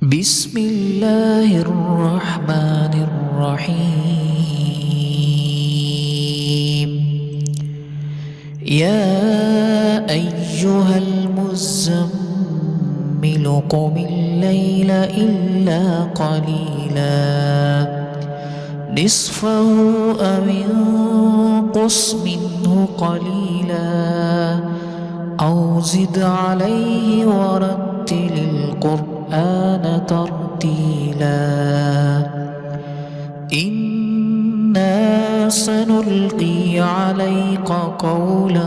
بسم الله الرحمن الرحيم. يا أيها المزمل قم الليل إلا قليلا نصفه أو انقص منه قليلا أو زد عليه ورتل القرآن ترتيلا إنا سنلقي عليك قولا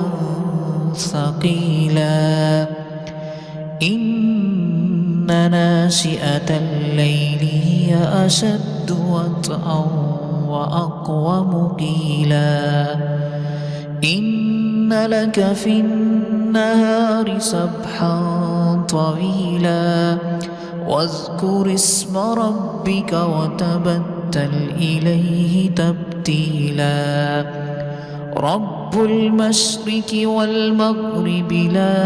ثقيلا إن ناشئة الليل هي أشد وطئا وأقوم قيلا إن لك في النهار سبحا طويلا واذكر اسم ربك وتبتل إليه تبتيلا رب المشرق والمغرب لا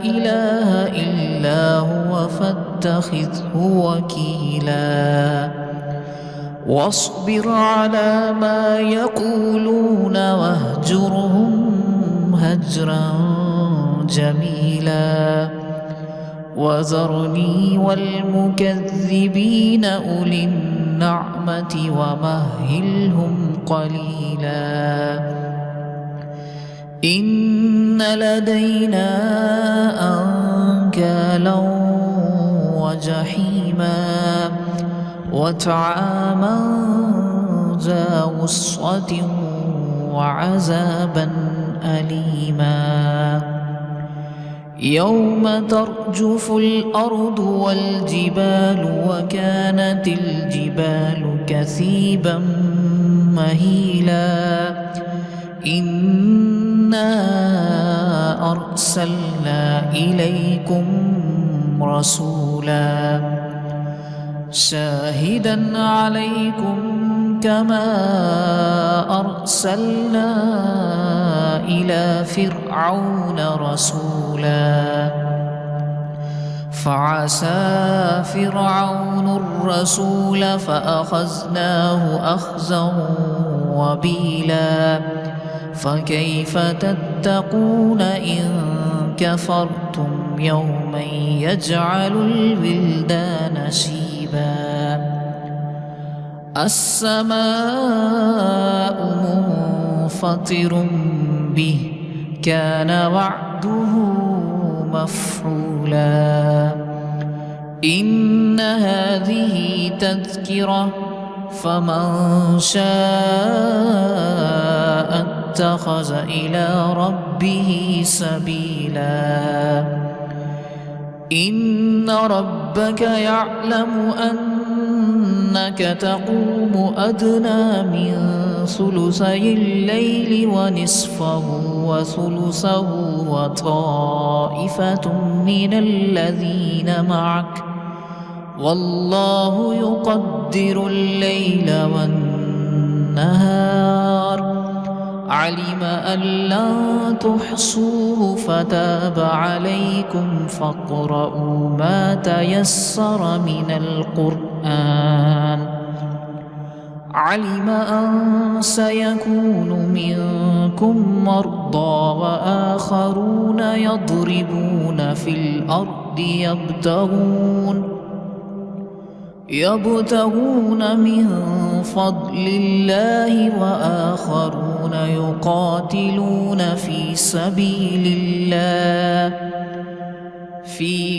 إله إلا هو فاتخذه وكيلا واصبر على ما يقولون واهجرهم هجرا جميلا وذرني والمكذبين أولي النعمة ومهلهم قليلا إن لدينا أنكالا وجحيما وطعاما ذا غصة وعذابا أليما يوم ترجف الأرض والجبال وكانت الجبال كثيبا مهيلا إنا أرسلنا إليكم رسولا شاهدا عليكم كما أرسلنا إلى فرعون رسولا فعسى فرعون الرسول فأخذناه أخذا وبيلا فكيف تتقون إن كفرتم يوما يجعل الولدان شيبا السماء منفطر به كان وعده مفعولا إن هذه تذكرة فمن شاء اتخذ إلى ربه سبيلا إن ربك يعلم أنك تقوم أدنى من ثلثي الليل ونصفه وثلثه وطائفة من الذين معك والله يقدر الليل والنهار علم أن لن تحصوه فتاب عليكم فاقرؤوا ما تيسر من القرآن علم أن سيكون منكم مرضى وآخرون يضربون في الأرض يبتغون من فضل الله وآخرون يقاتلون في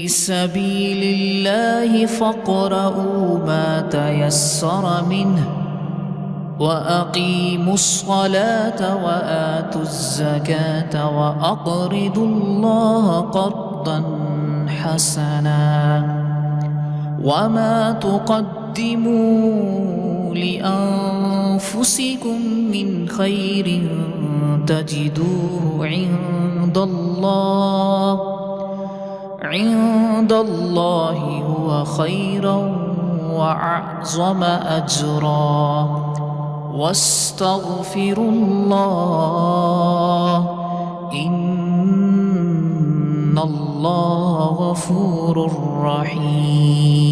سبيل الله فاقرؤوا ما تيسر منه وأقيموا الصلاة وآتوا الزكاة وأقرضوا الله قرضا حسنا وما تقدموا لأنفسكم من خير تجدوه عند الله هو خيرا وأعظم أجرا واستغفروا الله إن الله غفور رحيم.